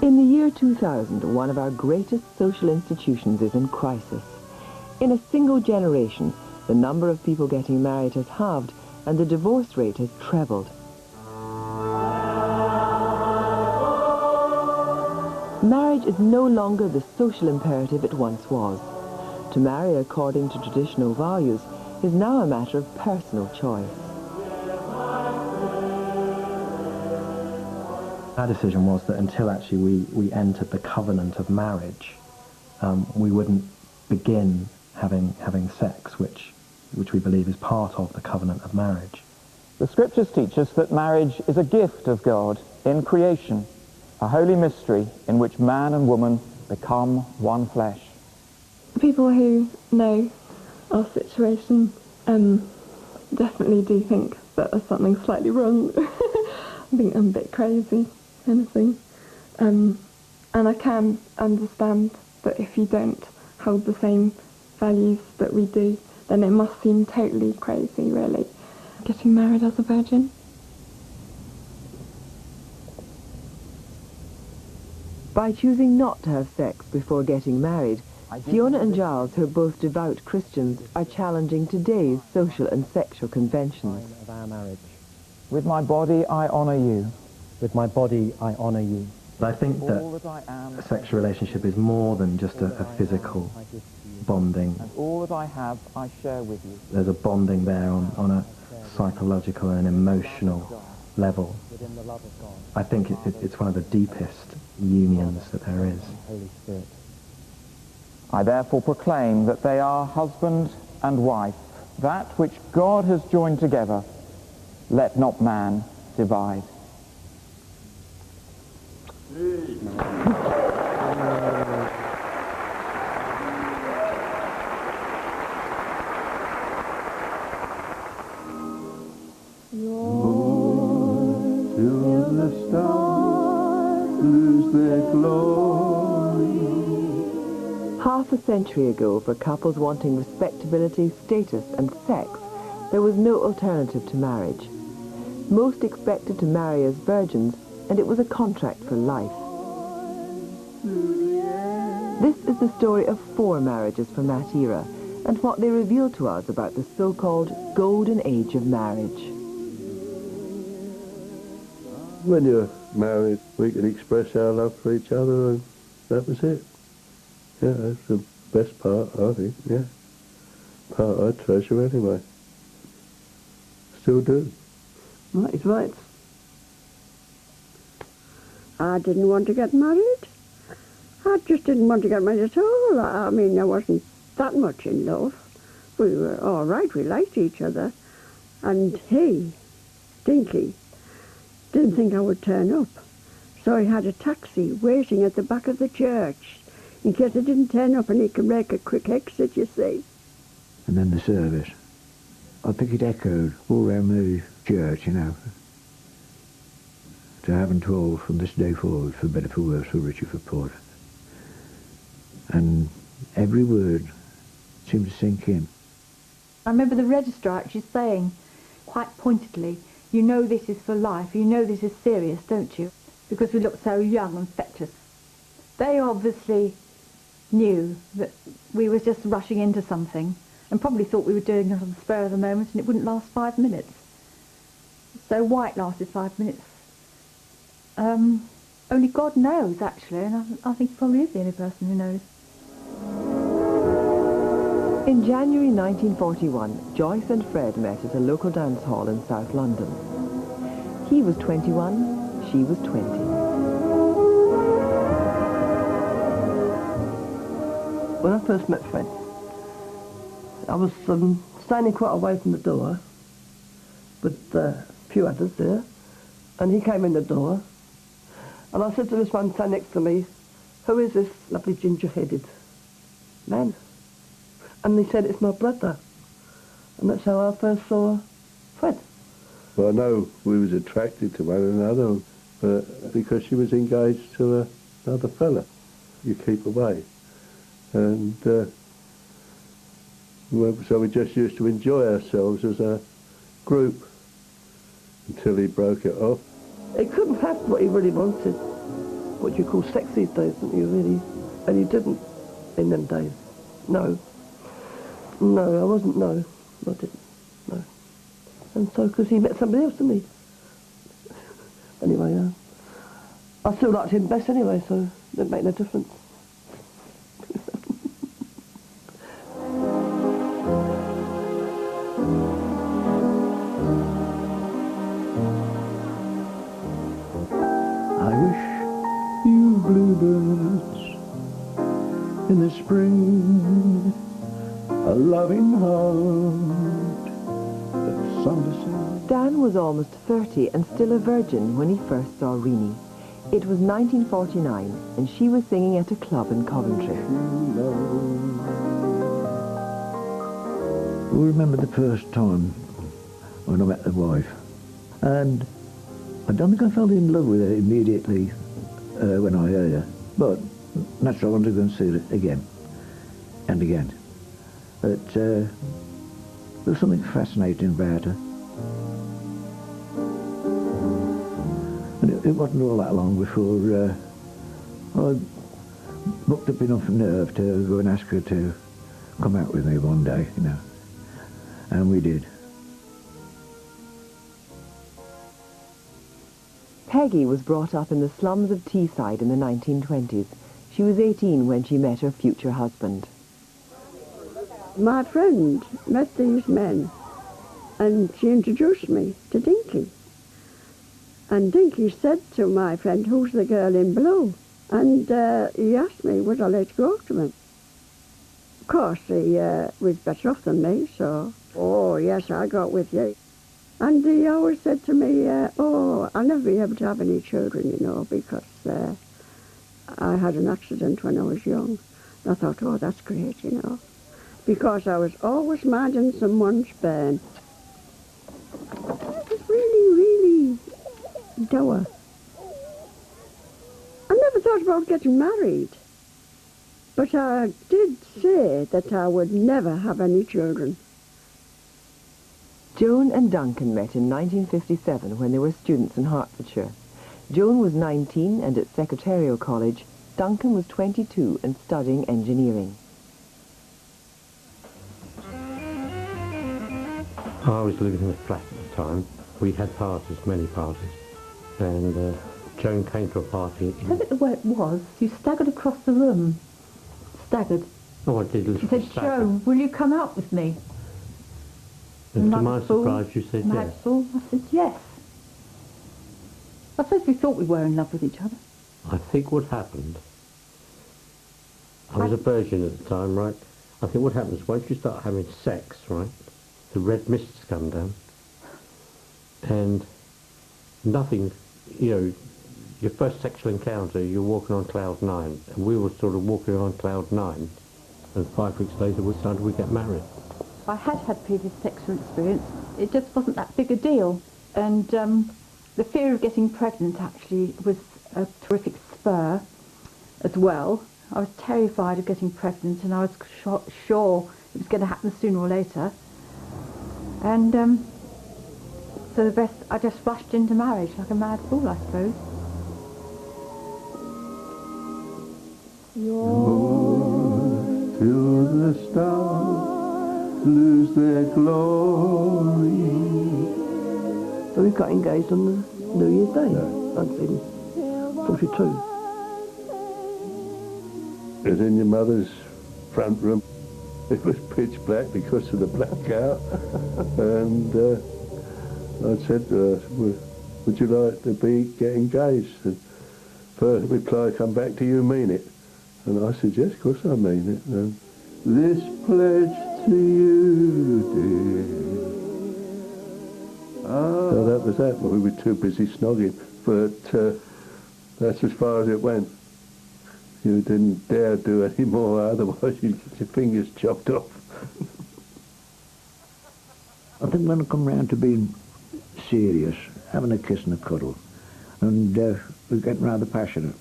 In the year 2000, one of our greatest social institutions is in crisis. In a single generation, the number of people getting married has halved and the divorce rate has trebled. Marriage is no longer the social imperative it once was. To marry according to traditional values is now a matter of personal choice. Our decision was that until actually we entered the covenant of marriage, we wouldn't begin having sex, which we believe is part of the covenant of marriage. The scriptures teach us that marriage is a gift of God in creation, a holy mystery in which man and woman become one flesh. People who know our situation definitely do think that there's something slightly wrong. I think I'm a bit crazy, anything. And I can understand that if you don't hold the same values that we do, then it must seem totally crazy, really. Getting married as a virgin. By choosing not to have sex before getting married, Fiona and Giles, who are both devout Christians, are challenging today's social and sexual conventions. Of our marriage. With my body I honour you. With my body I honour you. I think that a sexual relationship is more than just a physical bonding. And all that I have I share with you. There's a bonding there on a psychological and emotional level. I think it's one of the deepest unions that there is. Holy Spirit. I therefore proclaim that they are husband and wife, that which God has joined together, let not man divide. Till the stars lose their glory. Half a century ago, for couples wanting respectability, status and sex, there was no alternative to marriage. Most expected to marry as virgins, and it was a contract for life. This is the story of 4 marriages from that era, and what they reveal to us about the so-called golden age of marriage. When you're married, we could express our love for each other, and that was it. Yeah, that's the best part, I think, yeah. Part I treasure anyway. Still do. Right, right. I didn't want to get married. I just didn't want to get married at all. I mean, I wasn't that much in love. We were all right, we liked each other. And he, Dinky, didn't think I would turn up. So he had a taxi waiting at the back of the church in case I didn't turn up and he could make a quick exit, you see. And then the service. I think it echoed all around the church, you know. To have and told from this day forward, for better, for worse, for richer, for poorer. And every word seemed to sink in. I remember the registrar actually saying, quite pointedly, you know this is for life, you know this is serious, don't you? Because we looked so young and feckless. They obviously knew that we were just rushing into something and probably thought we were doing it on the spur of the moment and it wouldn't last 5 minutes. So White lasted 5 minutes. Only God knows, actually, and I think he probably is the only person who knows. In January 1941, Joyce and Fred met at a local dance hall in South London. He was 21, she was 20. When I first met Fred, I was standing quite away from the door with a few others there, and he came in the door, and I said to this one standing next to me, who is this lovely ginger-headed man? And he said, it's my brother. And that's how I first saw Fred. Well, I know we was attracted to one another, but because she was engaged to another fella, you keep away. And so we just used to enjoy ourselves as a group until he broke it off. He couldn't have what he really wanted. what you call sex these days, don't you, really? And you didn't in them days. No. No, I wasn't, no. I didn't, no. And so, because he met somebody else, didn't he? Anyway, I still liked him best anyway, so it didn't make no difference. I wish you bluebirds in the spring a loving heart of song to sing. Dan was almost 30 and still a virgin when he first saw Renee. It was 1949 and she was singing at a club in Coventry. I remember the first time when I met the wife, and I don't think I fell in love with her immediately when I heard her, but naturally I wanted to go and see her again and again. But there was something fascinating about her. And it wasn't all that long before I booked up enough nerve to go and ask her to come out with me one day, you know. And we did. Peggy was brought up in the slums of Teesside in the 1920s. She was 18 when she met her future husband. My friend met these men, and she introduced me to Dinky. And Dinky said to my friend, "Who's the girl in blue?" And he asked me, would I like to go up to him? Of course, he was better off than me, so, oh, yes, I'll go with you. And he always said to me, oh, I'll never be able to have any children, you know, because I had an accident when I was young. I thought, oh, that's great, you know, because I was always minding someone's burn. It was really, really dour. I never thought about getting married, but I did say that I would never have any children. Joan and Duncan met in 1957 when they were students in Hertfordshire. Joan was 19 and at Secretarial College. Duncan was 22 and studying engineering. I was living in a flat at the time. We had parties, many parties, and Joan came to a party. Tell it the way it was. You staggered across the room. Staggered. Oh, I did. She said, "Joan, will you come out with me?" And to my surprise, you said yes. I said yes. I suppose we thought we were in love with each other. I think what happened, I was a virgin at the time, right? I think what happens, once you start having sex, right, the red mists come down, and nothing, you know, your first sexual encounter, you're walking on cloud 9, and we were sort of walking on cloud 9, and 5 weeks later we decided we'd get married. I had previous sexual experience. It just wasn't that big a deal. And the fear of getting pregnant actually was a terrific spur as well. I was terrified of getting pregnant, and I was sure it was going to happen sooner or later. And so the rest, I just rushed into marriage like a mad fool, I suppose. Till the stars lose their glory. So we got engaged on the New Year's Day, 1942. It was in your mother's front room. It was pitch black because of the blackout. And I said to her, would you like to get engaged? And first reply, come back, do you mean it? And I said, yes, of course I mean it. And this pledge to you, dear. So that was that. We were too busy snogging, but that's as far as it went. You didn't dare do any more, otherwise you'd get your fingers chopped off. I think when I come round to being serious, having a kiss and a cuddle, and we're getting rather passionate.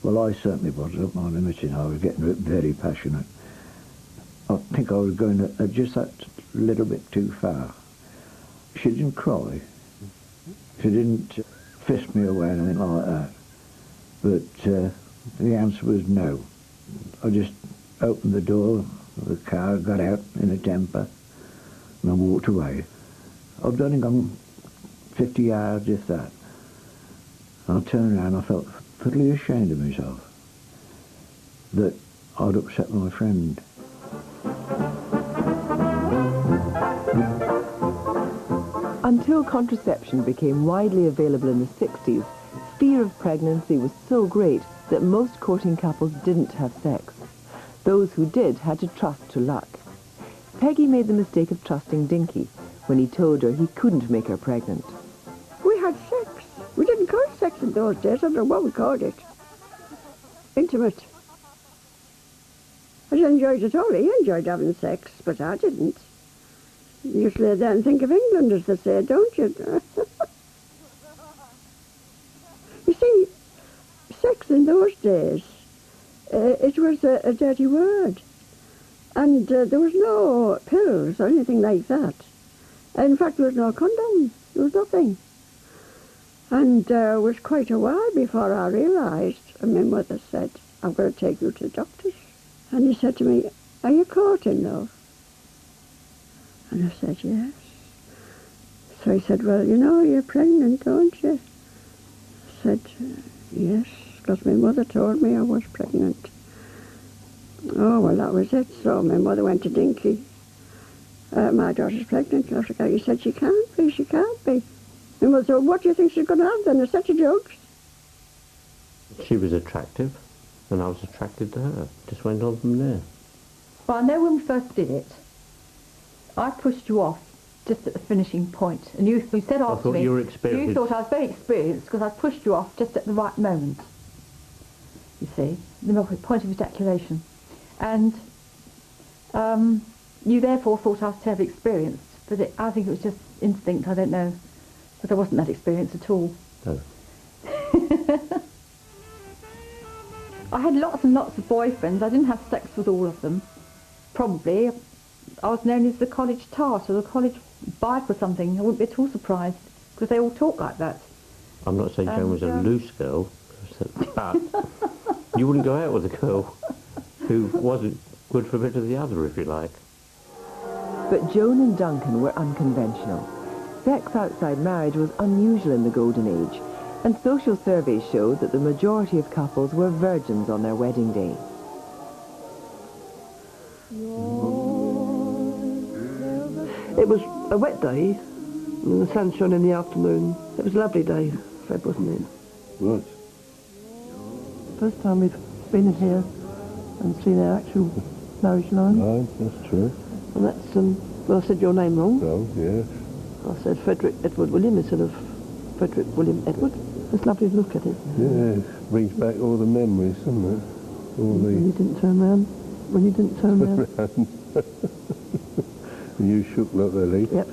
Well, I certainly was. I don't mind admitting I was getting very passionate. I think I was going just that little bit too far. She didn't cry. She didn't fist me away or anything like that. But the answer was no. I just opened the door of the car, got out in a temper, and I walked away. I'd only gone 50 yards, if that. I turned around, I felt thoroughly ashamed of myself that I'd upset my friend. Until contraception became widely available in the 60s, fear of pregnancy was so great that most courting couples didn't have sex. Those who did had to trust to luck. Peggy made the mistake of trusting Dinky when he told her he couldn't make her pregnant. We had sex. We didn't call it sex in those days. I don't know what we called it. Intimate. I didn't enjoy it at all. He enjoyed having sex, but I didn't. You just lay there and think of England, as they say, don't you? You see, sex in those days, it was a dirty word. And there was no pills or anything like that. In fact, there was no condom. There was nothing. And it was quite a while before I realised, and my mother said, "I'm going to take you to the doctors." And he said to me, "Are you courting, love?" And I said, "Yes." So he said, "Well, you know, you're pregnant, don't you?" I said, "Yes, because my mother told me I was pregnant." Oh, well, that was it. So my mother went to Dinky. "My daughter's pregnant." He said, "She can't be, she can't be." And well, so what do you think she's going to have then? A set of drugs? She was attractive, and I was attracted to her. Just went on from there. Well, I know when we first did it, I pushed you off just at the finishing point, and you said after me, you thought I was very experienced because I pushed you off just at the right moment. You see, the point of ejaculation, and you therefore thought I was terribly experienced, but I think it was just instinct. I don't know, but I wasn't that experienced at all. No. I had lots and lots of boyfriends. I didn't have sex with all of them. Probably. I was known as the college tart or the college bike or something. I wouldn't be at all surprised because they all talk like that. I'm not saying Joan was a loose girl, but you wouldn't go out with a girl who wasn't good for a bit of the other, if you like. But Joan and Duncan were unconventional. Sex outside marriage was unusual in the Golden Age, and social surveys showed that the majority of couples were virgins on their wedding day. It was a wet day, and the sun shone in the afternoon. It was a lovely day, Fred, wasn't it? Right. First time we've been in here and seen our actual marriage line. Right, that's true. And that's, well, I said your name wrong. Oh, yes. I said Frederick Edward William instead of Frederick William Edward. It's lovely to look at it. Yeah, brings back all the memories, doesn't it? When you didn't turn round. When you didn't turn round. And you shook like a leaf. Yep.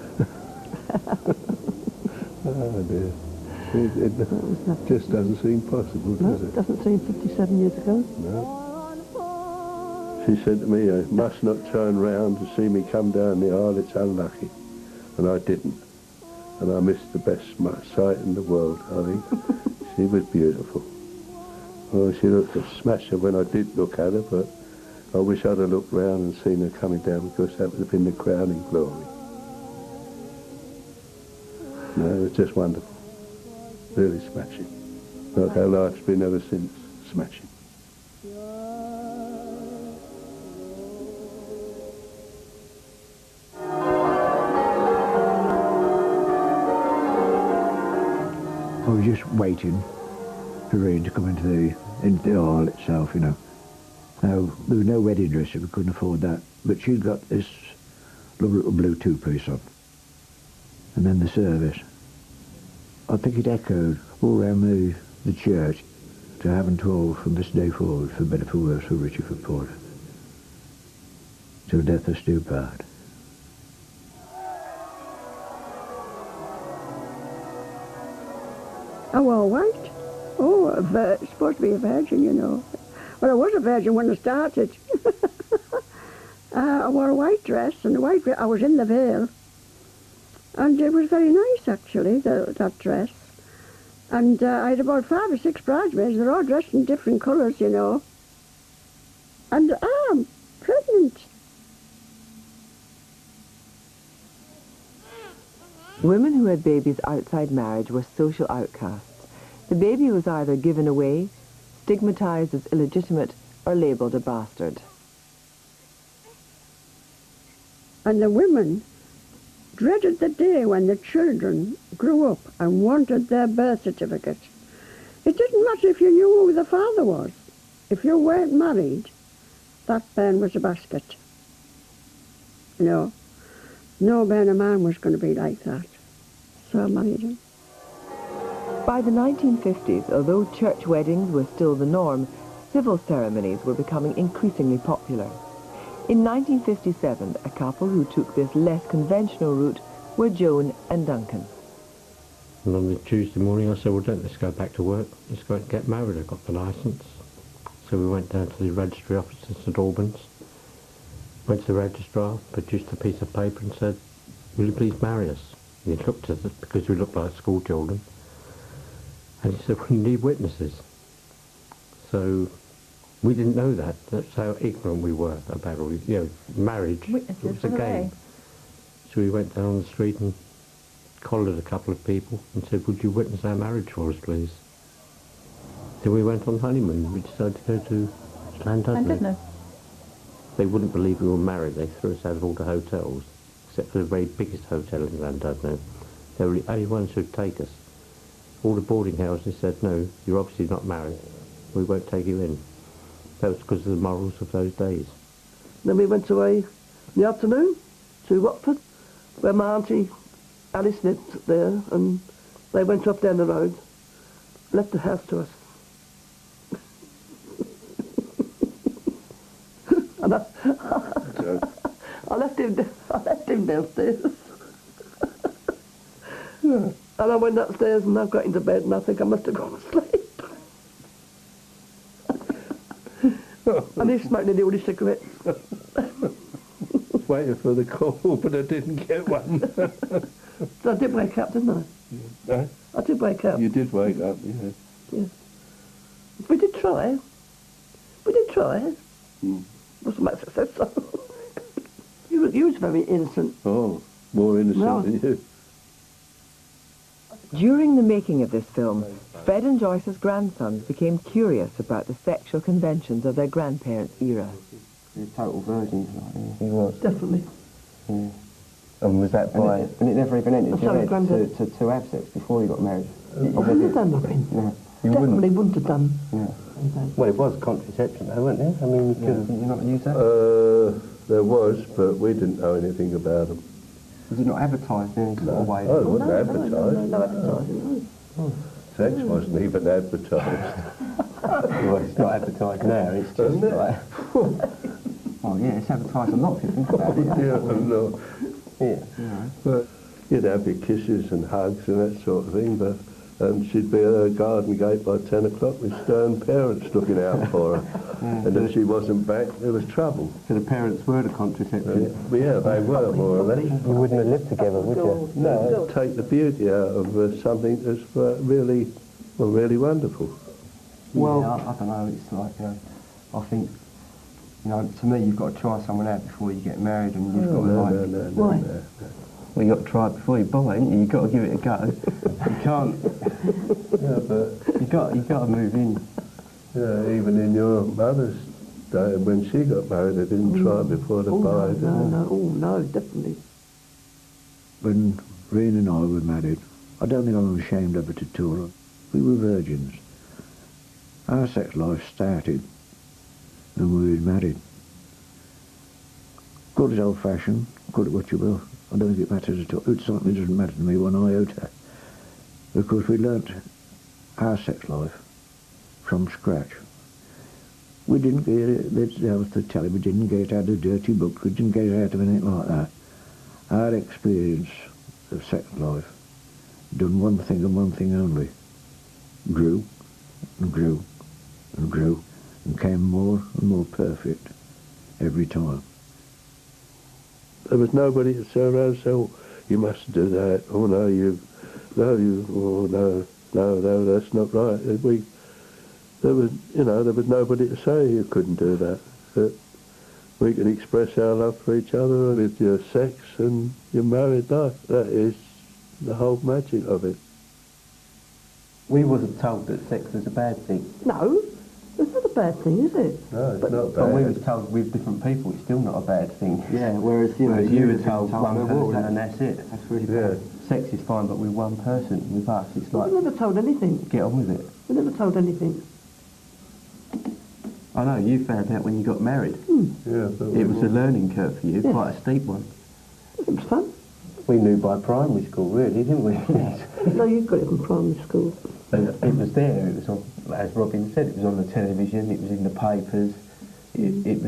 Oh dear. It just doesn't seem possible, does it? It doesn't seem 57 years ago. No. She said to me, "I must not turn round to see me come down the aisle, it's unlucky." And I didn't. And I missed the best sight in the world, I think. She was beautiful. Well, she looked a smasher when I did look at her, but I wish I'd have looked round and seen her coming down, because that would have been the crowning glory. No, it was just wonderful. Really smashing. Like how life's been ever since. Smashing. I was just waiting for Rain to come into the hall itself, you know. Now, there was no wedding dress, so we couldn't afford that. But she'd got this lovely little blue two-piece on. And then the service. I think it echoed all round the church to Heaven 12 from this day forward, for better for worse, for richer for poorer. Till death us do part. I wore white. Oh, supposed to be a virgin, you know. Well, I was a virgin when I started. I wore a white dress, and I was in the veil. And it was very nice, actually, that dress. And I had about 5 or 6 bridesmaids. They're all dressed in different colours, you know. And I'm pregnant. Women who had babies outside marriage were social outcasts. The baby was either given away, stigmatized as illegitimate, or labelled a bastard. And the women dreaded the day when the children grew up and wanted their birth certificate. It didn't matter if you knew who the father was. If you weren't married, that bairn was a basket. You know, no bairn of mine was going to be like that. So I married him. By the 1950s, although church weddings were still the norm, civil ceremonies were becoming increasingly popular. In 1957, a couple who took this less conventional route were Joan and Duncan. And on the Tuesday morning I said, well, don't let's go back to work. Let's go and get married. I got the licence. So we went down to the registry office in St Albans, went to the registrar, produced a piece of paper and said, will you please marry us? And he looked at us because we looked like school children. And he said, well, you need witnesses. So we didn't know that. That's how ignorant we were about all, marriage. Witnesses, it was a what are game. So we went down the street and collared a couple of people and said, would you witness our marriage for us, please? Then we went on honeymoon. We decided to go to Llandudno. They wouldn't believe we were married. They threw us out of all the hotels, except for the very biggest hotel in Llandudno. They were the only ones who'd take us. All the boarding houses said, no, you're obviously not married. We won't take you in. That was because of the morals of those days. Then we went away in the afternoon to Watford, where my auntie Alice lived there, and they went off down the road, left the house to us. And I left him downstairs. And I went upstairs and I got into bed and I think I must have gone asleep. And he smoked nearly all his cigarettes. Waiting for the call, but I didn't get one. So I did wake up, didn't I? Eh? I did wake up. You did wake up, yeah. Yes. We did try. We did try. Wasn't much success, though. You was very innocent. Oh, more innocent No. than you. During the making of this film, Fred and Joyce's grandsons became curious about the sexual conventions of their grandparents' era. You're total virgins, like, he was. Definitely. Yeah. And was that by... And it never even entered I'm your sorry, head Grandad. to have sex before you got married? I wouldn't have done nothing. Yeah. You Definitely wouldn't have done. Yeah. Well, it was contraception though, wasn't it? I mean, you could... Did you not use that? There was, but we didn't know anything about them. Was it not advertised in any sort of way? Oh, it wasn't advertised. No advertising. Sex wasn't even advertised. Well, it's not advertised now, it's just Isn't it? like... Oh yeah, it's advertised a lot if you think about it. Yeah, no. Yeah, you know. But you'd have your kisses and hugs and that sort of thing, but she'd be at her garden gate by 10 o'clock with stern parents looking out for her. And if she wasn't back, there was trouble. So the parents were the contraception? Yeah, they were, more or less. You wouldn't have lived together, would you? No, take the beauty out of something that's really wonderful. Well, yeah, I don't know, it's like, I think, to me you've got to try someone out before you get married and you've got to No. Well, you've got to try it before you buy, haven't you? You've got to give it a go. You can't... Yeah, but... You've got to move in. Yeah, even in your mother's day, when she got married, they didn't try before they buy it. No, definitely. When Reen and I were married, I don't think I'm ashamed of it at all. We were virgins. Our sex life started and we were married. Call it old-fashioned, call it what you will. I don't think it matters at all. It certainly doesn't matter to me one iota. Because we learnt our sex life from scratch. We didn't get it, the telly, we didn't get out of dirty books, we didn't get out of anything like that. Our experience of sex life done one thing and one thing only. Grew and grew and grew and came more and more perfect every time. There was nobody that said around and said, oh, you mustn't do that. Oh, no, oh, no. no, that's not right. There was nobody to say you couldn't do that. That we could express our love for each other with your sex and your married life. That is the whole magic of it. We wasn't told that sex was a bad thing. No, it's not a bad thing, is it? No, it's not bad. But we was told with different people it's still not a bad thing. Yeah, whereas, you were told one person and that's it. That's really bad. Sex is fine, but with one person, with us, it's like... We never told anything. Get on with it. We never told anything. I know, you found out when you got married. Yeah, it was a learning curve for you, quite a steep one. It was fun. We knew by primary school, really, didn't we? No, you got it from primary school. It was there, it was on, as Robin said, it was on the television, it was in the papers, it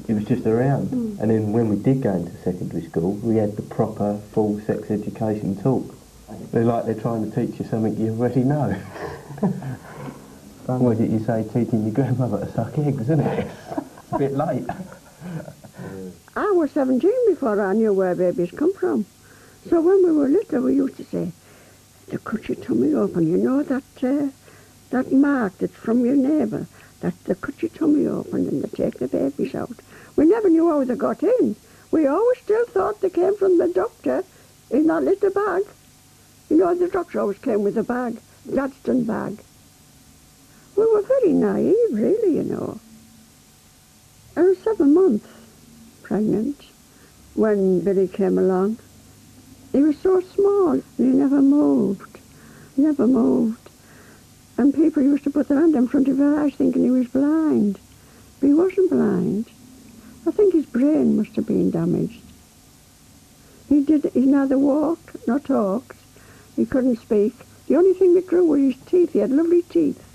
was just around. And then when we did go into secondary school, we had the proper full sex education talk. They're like they're trying to teach you something you already know. What is it you say, teaching your grandmother to suck eggs, isn't it? It's a bit late. I was 17 before I knew where babies come from. So when we were little, we used to say, to cut your tummy open, you know that mark that's from your neighbour, that they cut your tummy open and they take the babies out. We never knew how they got in. We always still thought they came from the doctor in that little bag. You know, the doctor always came with a bag, Gladstone bag. We were very naive, really, you know. I was 7 months pregnant when Billy came along. He was so small, and he never moved. And people used to put their hand in front of his eyes thinking he was blind. But he wasn't blind. I think his brain must have been damaged. He neither walked nor talked. He couldn't speak. The only thing that grew were his teeth. He had lovely teeth.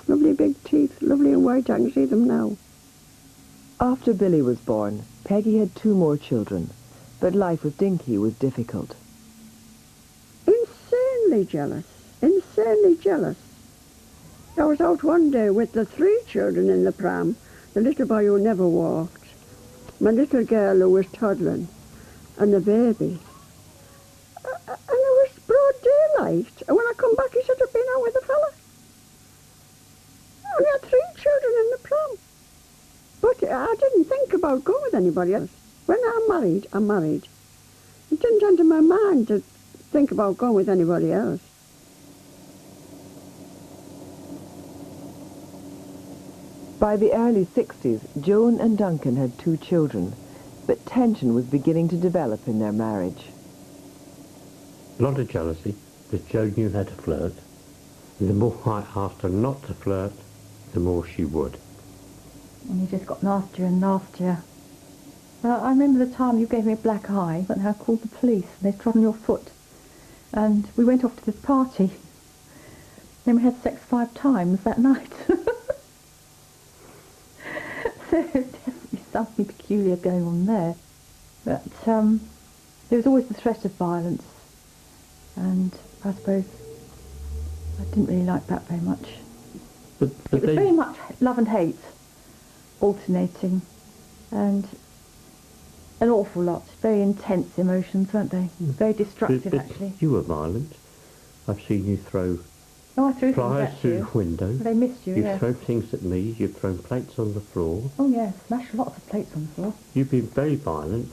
Lovely big teeth, lovely and white. I can see them now. After Billy was born, Peggy had 2 more children, but life with Dinky was difficult. Insanely jealous. I was out one day with the 3 children in the pram, the little boy who never walked, my little girl who was toddling, and the baby. And it was broad daylight, and when I come back he should have been out with a fella. We had 3 children in the pram. But I didn't think about going with anybody else. When I'm married. It didn't enter my mind to think about going with anybody else. By the early 60s, Joan and Duncan had 2 children, but tension was beginning to develop in their marriage. A lot of jealousy, because Jo knew how to flirt. And the more I asked her not to flirt, the more she would. And you just got nastier and nastier. I remember the time you gave me a black eye, and I called the police, and they trod on your foot. And we went off to this party. Then we had sex 5 times that night. So definitely something peculiar going on there. But there was always the threat of violence. And I suppose I didn't really like that very much. But it was very much love and hate, alternating, and an awful lot. Very intense emotions, weren't they? Very destructive, but actually. You were violent. I've seen you throw I threw pliers things at through you. the window. They missed you, You've thrown things at me. You've thrown plates on the floor. Oh, yes. Smashed lots of plates on the floor. You've been very violent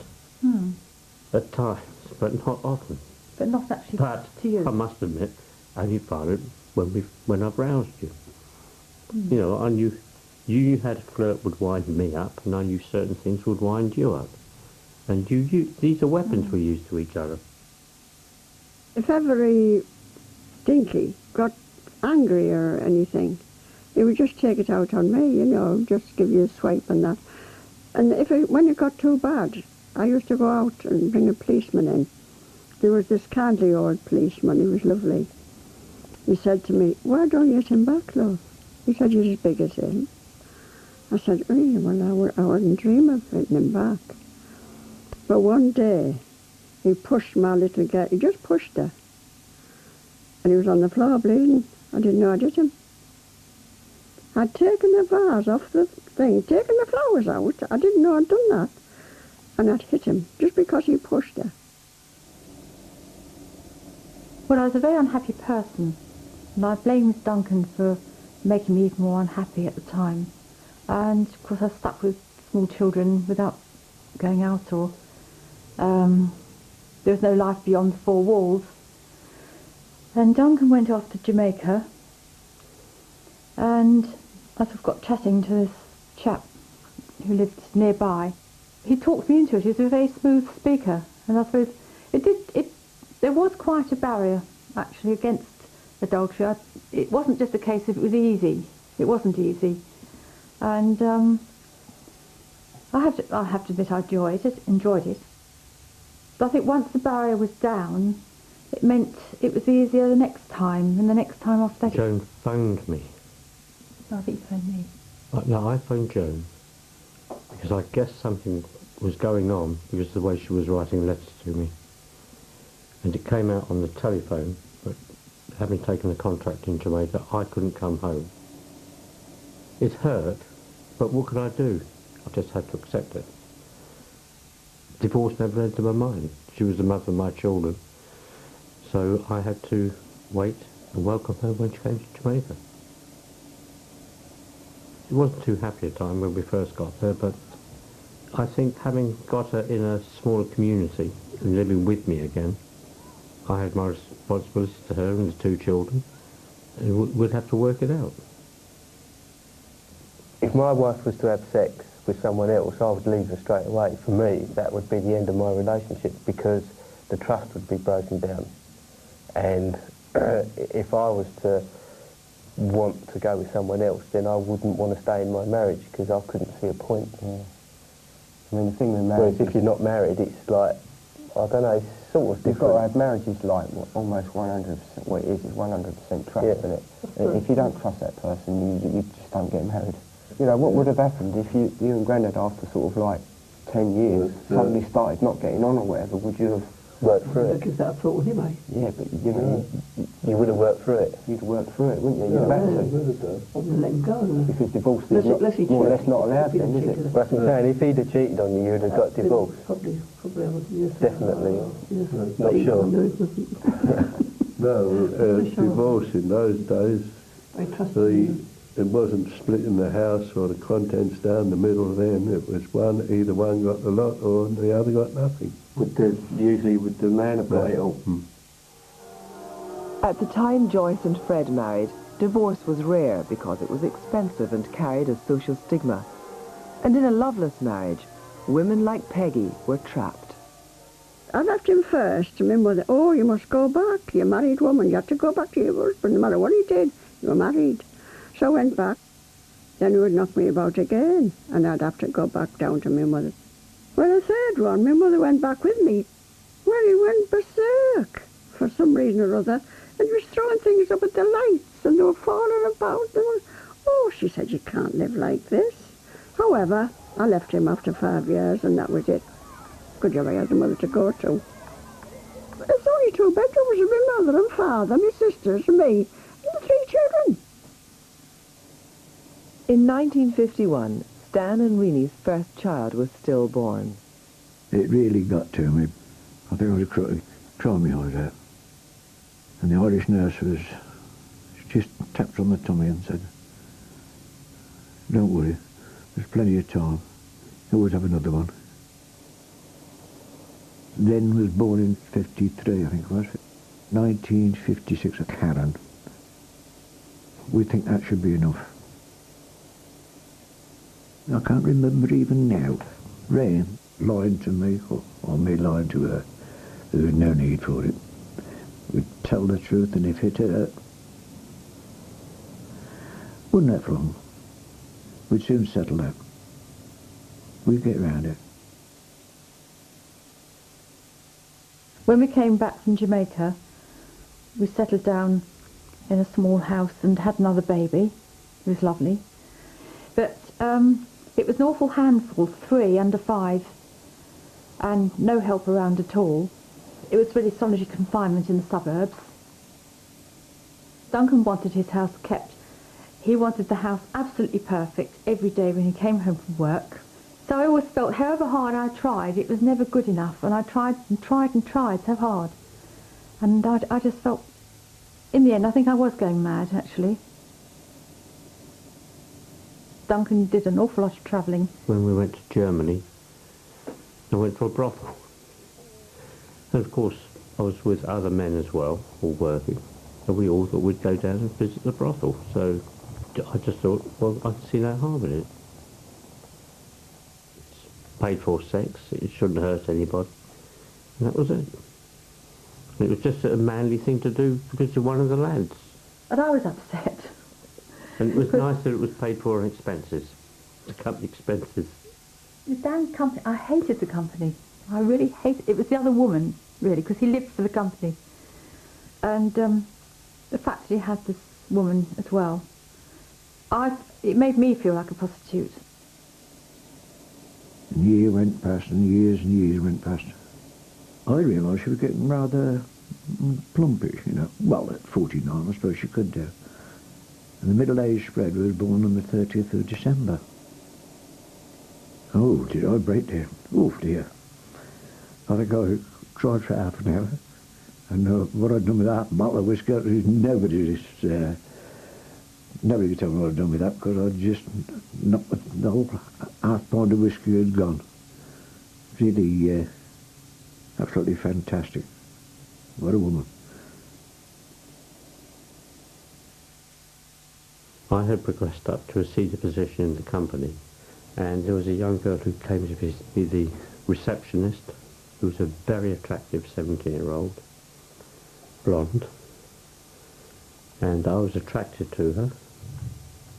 at times, but not often. But not actually But to you. I must admit, only violent when I've roused you. You know, I knew you had a flirt would wind me up, and I knew certain things would wind you up. And these are weapons we use to each other. If ever Dinky got angry or anything, he would just take it out on me, you know, just give you a swipe and that. And when it got too bad, I used to go out and bring a policeman in. There was this kindly old policeman, he was lovely. He said to me, "Why don't you hit him back, love?" He said, "You're as big as him." I said, "Really? Well, I wouldn't dream of hitting him back." But one day, he pushed my little girl, he just pushed her. And he was on the floor bleeding. I didn't know I'd hit him. I'd taken the vase off the thing, taken the flowers out. I didn't know I'd done that. And I'd hit him, just because he pushed her. Well, I was a very unhappy person And I blamed Duncan for making me even more unhappy at the time. And of course I was stuck with small children without going out, or there was no life beyond the four walls. And Duncan went off to Jamaica, and I sort of got chatting to this chap who lived nearby. He talked me into it. He was a very smooth speaker, and I suppose there was quite a barrier actually against adultery. It wasn't just a case of it was easy. It wasn't easy, and I have to admit I enjoyed it. But I think once the barrier was down, it meant it was easier the next time, and the next time after that. Joan phoned me. I think you phoned me. No, I phoned Joan because I guessed something was going on because of the way she was writing letters to me. And it came out on the telephone, but having taken a contract in Jamaica, I couldn't come home. It hurt, but what could I do? I just had to accept it. Divorce never entered my mind. She was the mother of my children. So I had to wait and welcome her when she came to Jamaica. It wasn't too happy a time when we first got there, but I think having got her in a smaller community and living with me again, I had my responsibility to her and the two children, and we'd have to work it out. If my wife was to have sex with someone else, I would leave her straight away. For me, that would be the end of my relationship because the trust would be broken down. And if I was to want to go with someone else, then I wouldn't want to stay in my marriage because I couldn't see a point. Yeah. I mean, the thing with marriage... Whereas if you're not married, it's like, I don't know, it's sort of different. You've got to have marriage is like almost 100%, well it is, it's 100% trust, isn't it? If you don't trust that person, you just don't get married. You know, what would have happened if you and Grandad, after sort of like 10 years, suddenly started not getting on or whatever, would you have... Worked through it. Give that a thought anyway. Yeah, but you know... You would have worked through it. You'd work through it, wouldn't you? You'd have had to. I wouldn't let him go. Because divorce is more or less not allowed then, is it? Well, that's what I'm saying, if he'd have cheated on you, you'd have got divorced. Probably I would, yes. Definitely. Yes. Not sure. No, divorce in those days, it wasn't splitting the house or the contents down the middle then. It was either one got the lot or the other got nothing. Usually would the man have got it all? At the time Joyce and Fred married, divorce was rare because it was expensive and carried a social stigma. And in a loveless marriage, women like Peggy were trapped. I left him first, and my mother, oh, you must go back. You're a married woman. You have to go back to your husband, no matter what he did. You were married. So I went back. Then he would knock me about again, and I'd have to go back down to my mother. Well, the third one, my mother went back with me. Well, he went berserk for some reason or other, and he was throwing things up at the lights, and they were falling about. Oh, she said, you can't live like this. However, I left him after 5 years, and that was it. Good job I had a mother to go to. It's only 2 bedrooms with my mother and father, my sisters, and me, and the 3 children. In 1951, Stan and Reenie's first child was stillborn. It really got to me. I think I was crying my eyes out. And the Irish nurse just tapped on the tummy and said, don't worry, there's plenty of time. You always have another one. Then was born in 53, I think it was. 1956, a Karen. We think that should be enough. I can't remember even now. Rain lying to me, or me lying to her. There was no need for it. We'd tell the truth, and if it hurt, wasn't that wrong? We'd soon settle that. We'd get round it. When we came back from Jamaica, we settled down in a small house and had another baby. It was lovely. But it was an awful handful, 3 under 5, and no help around at all. It was really solitary confinement in the suburbs. Duncan wanted his house kept. He wanted the house absolutely perfect every day when he came home from work. So I always felt, however hard I tried, it was never good enough, and I tried and tried and tried so hard. And I just felt In the end, I think I was going mad, actually. Duncan did an awful lot of travelling. When we went to Germany, I went to a brothel. And of course, I was with other men as well, all working. And we all thought we'd go down and visit the brothel. So I just thought, well, I can see no harm in it. It's paid for sex, it shouldn't hurt anybody. And that was it. It was just a manly thing to do because you're one of the lads. And I was upset. And it was nice that it was paid for on expenses, the company expenses. The damn company, I hated the company. I really hated it. Was the other woman, really, because he lived for the company. And the fact that he had this woman as well, it made me feel like a prostitute. And year went past and years went past. I realised she was getting rather plumpish, you know. Well, at 49 I suppose she could do. And the middle-aged Fred was born on the 30th of December. Oh, did I break down? Oh, dear. I think I tried for half an hour. And what I'd done with that bottle of whiskey, nobody could tell me what I'd done with that, because I'd just knocked the whole half pint of whiskey had gone. Really, absolutely fantastic. What a woman. I had progressed up to a senior position in the company, and there was a young girl who came to be the receptionist, who was a very attractive 17-year-old, blonde, and I was attracted to her.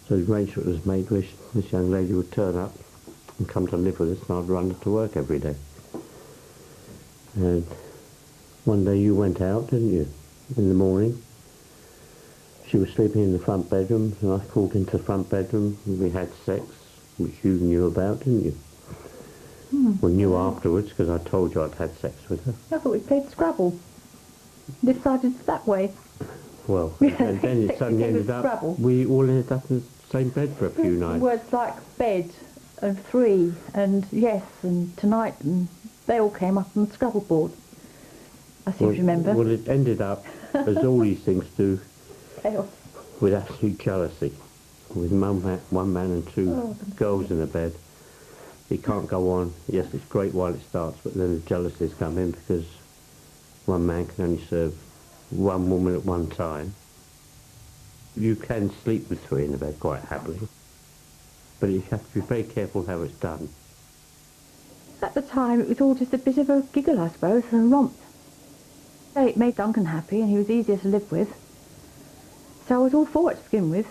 So the arrangement was made where this young lady would turn up and come to live with us, and I'd run her to work every day. And one day you went out, didn't you, in the morning? She was sleeping in the front bedroom, and I crawled into the front bedroom, and we had sex, which you knew about, didn't you? Well, knew afterwards, because I told you I'd had sex with her. I thought we played Scrabble. Decided that way. Well, and then it suddenly ended up, Scrabble. we all ended up in the same bed for a few nights. Words like bed and three and yes and tonight, and they all came up on the Scrabble board. I seem to remember. Well, it ended up, as all these things do, Chaos. with absolute jealousy. With one man and two girls in the bed. It can't go on. Yes, it's great while it starts, but then the jealousies come in because one man can only serve one woman at one time. You can sleep with three in the bed quite happily, but you have to be very careful how it's done. At the time, it was all just a bit of a giggle, I suppose, and a romp. It made Duncan happy, and he was easier to live with. So I was all for it to begin with.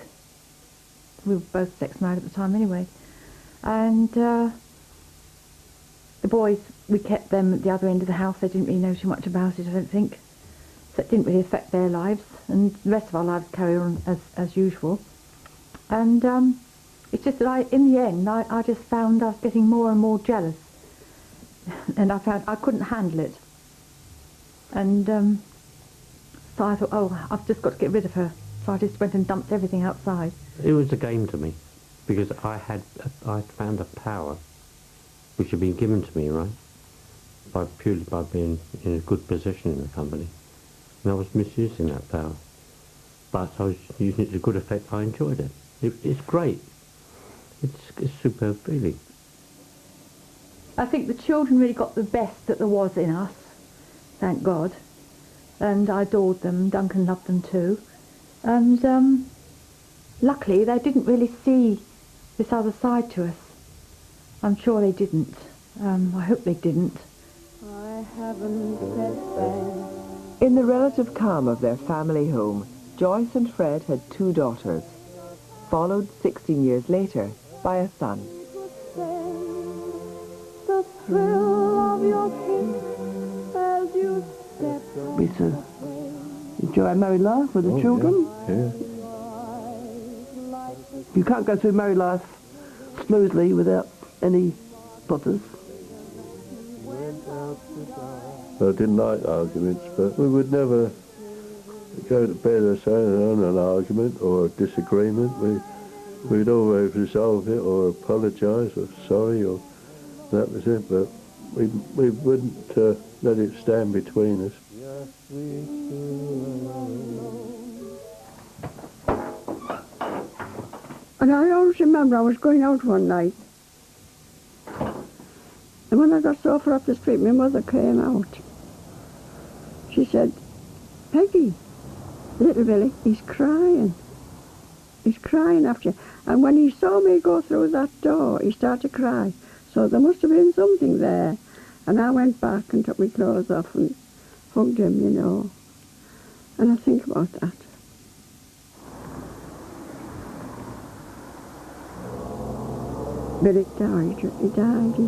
We were both sex married at the time anyway. And the boys, we kept them at the other end of the house. They didn't really know too much about it, I don't think. So it didn't really affect their lives. And the rest of our lives carry on as usual. And it's just that in the end, I just found I was getting more and more jealous. And I found I couldn't handle it. And so I thought, oh, I've just got to get rid of her. So I just went and dumped everything outside. It was a game to me, because I found a power which had been given to me, right, purely by being in a good position in the company. And I was misusing that power. But I was using it to good effect. I enjoyed it. It's great. It's superb feeling. I think the children really got the best that there was in us, thank God. And I adored them. Duncan loved them too. And luckily they didn't really see this other side to us. I'm sure they didn't. I hope they didn't. I haven't said thanks. In the relative calm of their family home, Joyce and Fred had 2 daughters, followed 16 years later by a son. The thrill of your kiss as you step We enjoy our married life with the children. Yeah. You can't go through married life smoothly without any bothers. I didn't like arguments, but we would never go to bed or saying on an argument or a disagreement. We'd always resolve it or apologise or sorry, or that was it, but we wouldn't let it stand between us. And I always remember I was going out one night, and when I got so far up the street, my mother came out. She said, "Peggy, little Billy, he's crying. He's crying after you." And when he saw me go through that door, he started to cry. So there must have been something there. And I went back and took my clothes off and hugged him, you know. And I think about that. But he died. He died. He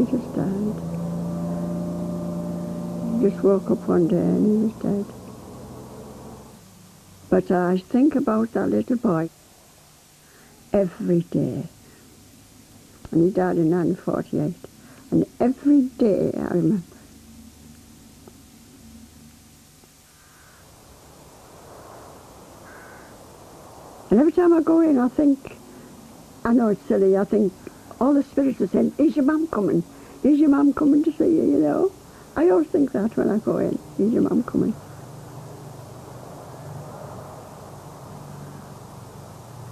just died. He just woke up one day and he was dead. But I think about that little boy every day. And he died in 1948. And every day I remember. And every time I go in, I think, I know it's silly, I think all the spirits are saying, "Is your mum coming? Is your mum coming to see you?" You know? I always think that when I go in, "Is your mum coming?"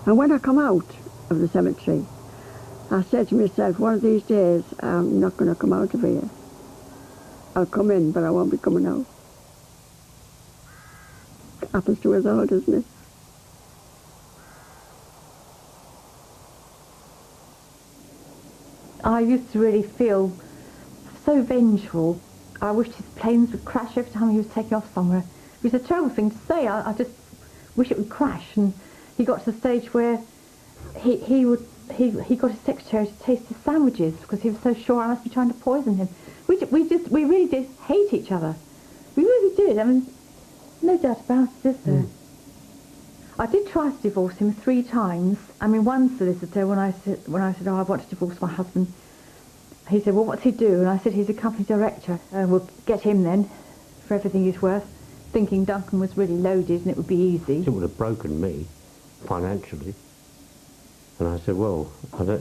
And when I come out of the cemetery, I said to myself, one of these days, I'm not going to come out of here. I'll come in, but I won't be coming out. Happens to us all, doesn't it? I used to really feel so vengeful. I wished his planes would crash every time he was taking off somewhere. It was a terrible thing to say. I just wish it would crash. And he got to the stage where he got his secretary to taste his sandwiches because he was so sure I must be trying to poison him. We really did hate each other. We really did. I mean, no doubt about it, is there? I did try to divorce him 3 times. I mean, one solicitor, when I said, "Oh, I want to divorce my husband," he said, "Well, what's he do?" And I said, "He's a company director. We'll get him then, for everything he's worth," thinking Duncan was really loaded and it would be easy. It would have broken me, financially. And I said, "Well,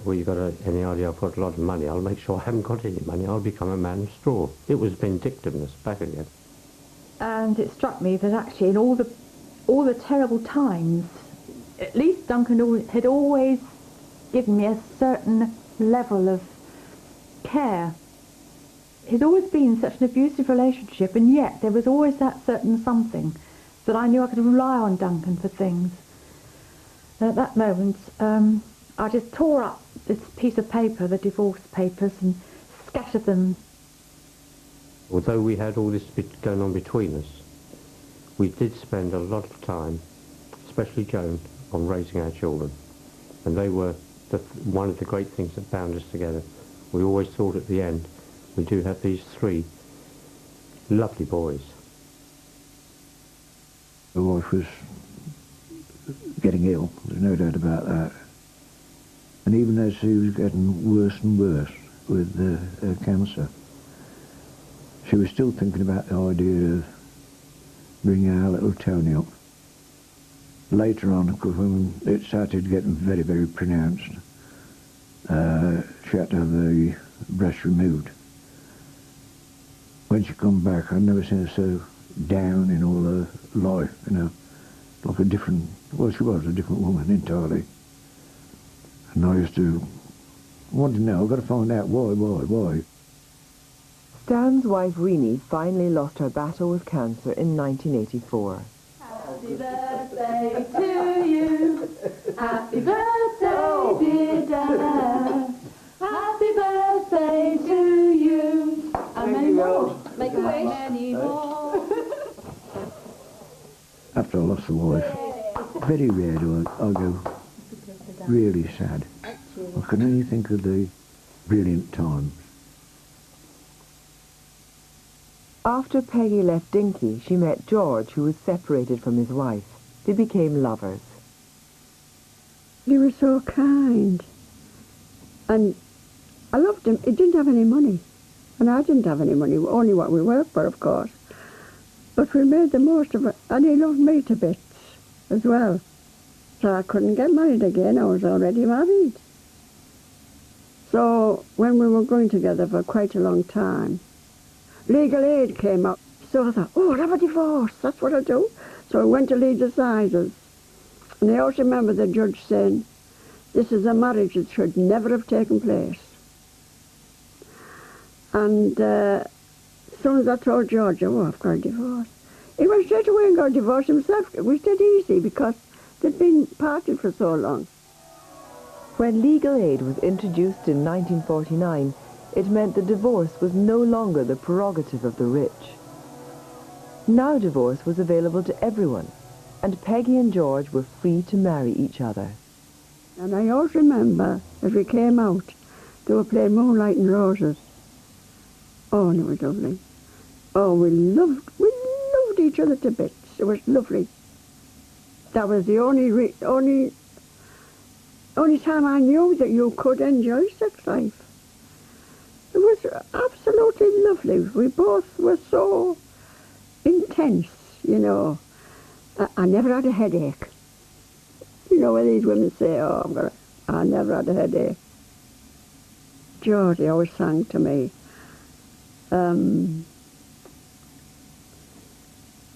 you got any idea I've got a lot of money? I'll make sure I haven't got any money. I'll become a man of straw." It was vindictiveness back again. And it struck me that actually in all the terrible times, at least Duncan had always given me a certain level of care. He'd always been such an abusive relationship, and yet there was always that certain something that I knew I could rely on Duncan for things. And at that moment, I just tore up this piece of paper, the divorce papers, and scattered them. Although we had all this going on between us, we did spend a lot of time, especially Joan, on raising our children. And they were one of the great things that bound us together. We always thought at the end, we do have these 3 lovely boys. The wife was getting ill, there's no doubt about that. And even as she was getting worse and worse with her cancer, she was still thinking about the idea of bringing our little Tony up. Later on, of course, when it started getting very, very pronounced, she had to have the breast removed. When she come back, I'd never seen her so down in all her life, you know, like a different, well, she was a different woman entirely. And I used to want to know, I've got to find out why. Stan's wife Weenie finally lost her battle with cancer in 1984. Happy birthday to you. Happy birthday, dear Dad. Happy birthday to you. And many more. Make a wish. Many more. After I lost the wife, very rare do I go really sad. I can only think of the brilliant times. After Peggy left Dinky, she met George, who was separated from his wife. They became lovers. He was so kind. And I loved him. He didn't have any money. And I didn't have any money, only what we worked for, of course. But we made the most of it. And he loved me to bits as well. So I couldn't get married again. I was already married. So when we were going together for quite a long time, legal aid came up. So I thought, oh, I'll have a divorce. That's what I'll do. So I went to Leeds Assizes. And I also remember the judge saying, this is a marriage that should never have taken place. And as soon as I told George, oh, I've got a divorce, he went straight away and got a divorce himself. It was dead easy because they'd been parted for so long. When legal aid was introduced in 1949, it meant that divorce was no longer the prerogative of the rich. Now divorce was available to everyone, and Peggy and George were free to marry each other. And I always remember, as we came out, they were playing Moonlight and Roses. Oh, and it was lovely. Oh, we loved each other to bits. It was lovely. That was the only time I knew that you could enjoy sex life. It was absolutely lovely. We both were so intense, you know. I never had a headache. You know, when these women say, oh, I never had a headache. George, he always sang to me.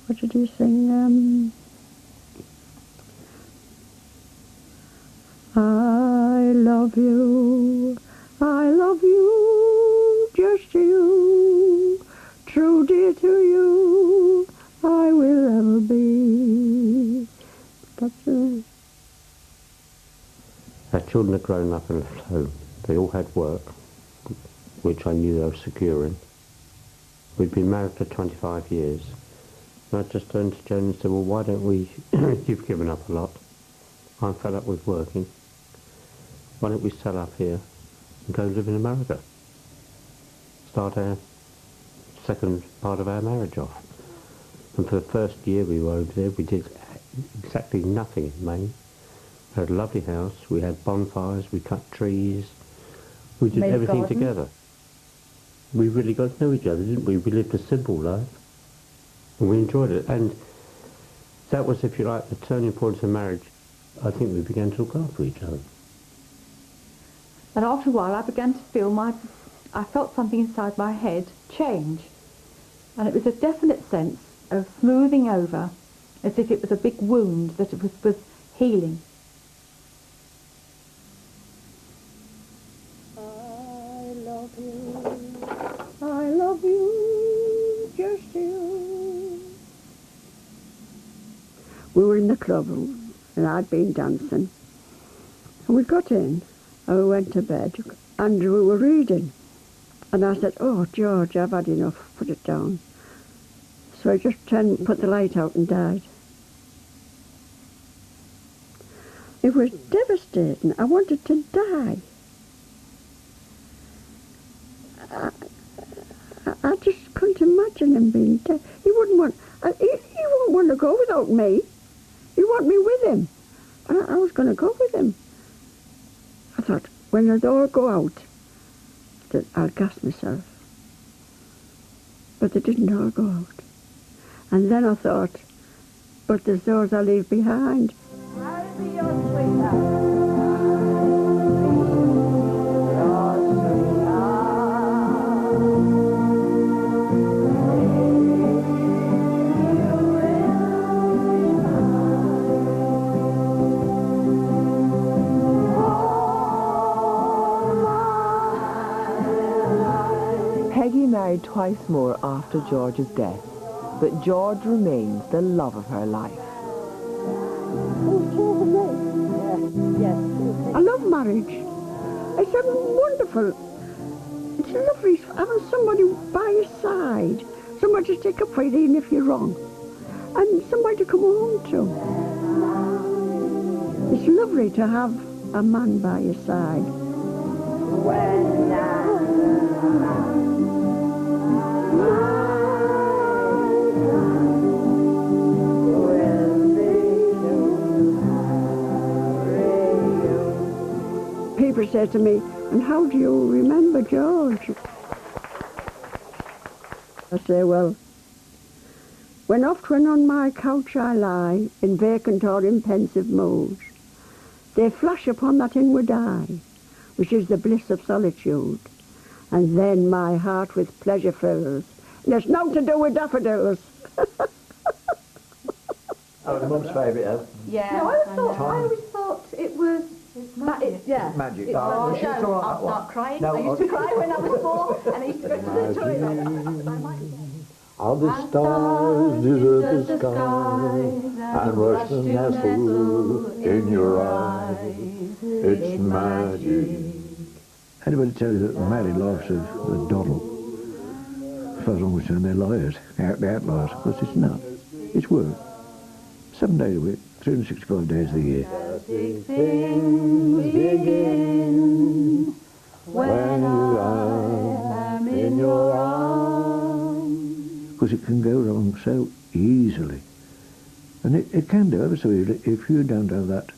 What did he sing? I love you, just you, true dear to you, I will ever be. That's it. Our children had grown up and left home. They all had work, which I knew they were secure in. We'd been married for 25 years. And I just turned to Joan and said, well, why don't we, you've given up a lot. I'm fed up with working. Why don't we sell up here and go live in America? Start our second part of our marriage off. And for the first year we were over there, we did exactly nothing in Maine. We had a lovely house, we had bonfires, we cut trees, we did everything together. We really got to know each other, didn't we? We lived a simple life, and we enjoyed it. And that was, if you like, the turning point of marriage. I think we began to look after each other. And after a while I began to feel I felt something inside my head change. And it was a definite sense of smoothing over, as if it was a big wound that it was healing. I love you, just you. We were in the club and I'd been dancing. And we got in and we went to bed and we were reading. And I said, oh, George, I've had enough, put it down. So I just put the light out and died. It was devastating. I wanted to die. I just couldn't imagine him being dead. He wouldn't want to go without me. He wanted me with him. And I was going to go with him. I thought, when they all go out, that I'll gas myself. But they didn't all go out. And then I thought, but there's those I leave behind. I'll be your sweetheart. Peggy married twice more after George's death, but George remains the love of her life. I love marriage. It's a wonderful, it's lovely having somebody by your side, somebody to stick up for you even if you're wrong, and somebody to come home to. It's lovely to have a man by your side. People say to me, and how do you remember George? I say, well, when oft when on my couch I lie, in vacant or in pensive mood, they flash upon that inward eye, which is the bliss of solitude, and then my heart with pleasure fills. And it's nothing to do with daffodils. Mum's favourite, though. Yeah. No, I always thought it was... yeah. Magic. It's Oh, she's no, all right, I'll what? start crying. No, I used to cry when I was 4 and I used to go to the toilet. How the stars desert the sky and rush to nestle in your eyes. It's magic. Anybody tell you that the married life's a doddle? As far as I'm concerned, they're liars, outliers, because it's not. It's work. 7 days a week, 365 days of the year. Things begin when I am in your arms. Because it can go wrong so easily. And it can do ever so easily if you don't have that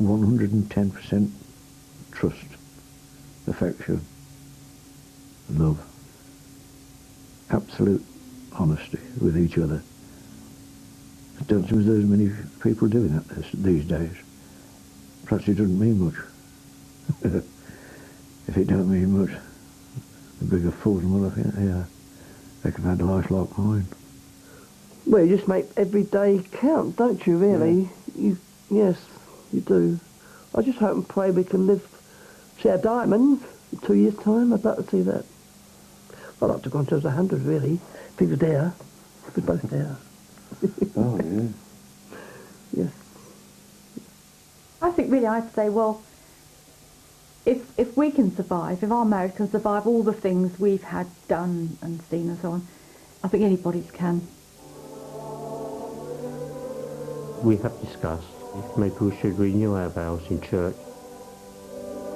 110% trust, affection, love, absolute honesty with each other. I don't think there's many people doing that these days. Perhaps it doesn't mean much. If it don't mean much, the bigger fools and what I think they are. They could have had a life like mine. Well, you just make every day count, don't you, really? Yeah. Yes, you do. I just hope and pray we can see our diamond in 2 years' time. I'd like to see that. I'd like to go on to 100, really. If he was there. If we're both there. Oh, yeah. Yes. I think really I'd say, well, if we can survive, if our marriage can survive all the things we've had done and seen and so on, I think anybody's can. We have discussed if maybe we should renew our vows in church.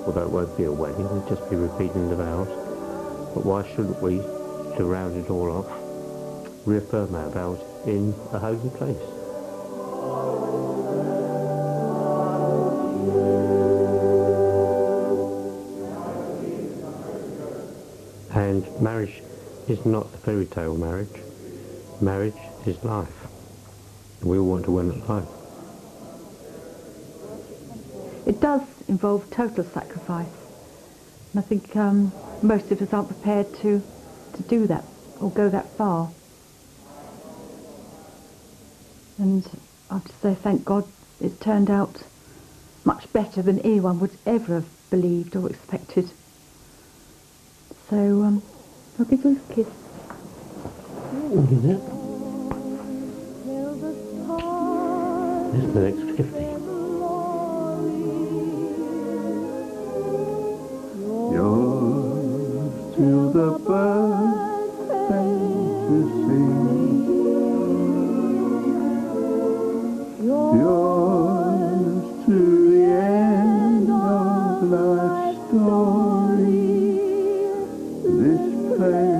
Although it won't be a wedding, we'll just be repeating the vows. But why shouldn't we, to round it all off, reaffirm our vows in a holy place? And marriage is not a fairy tale marriage. Marriage is life. We all want to win at life. It does involve total sacrifice. And I think most of us aren't prepared to do that or go that far. And I have to say, thank God, it's turned out much better than anyone would ever have believed or expected. So, I'll give you a kiss. Look at that. This is the next 50. Yours till the birds sing to sing. Yours to the end of life's story. This place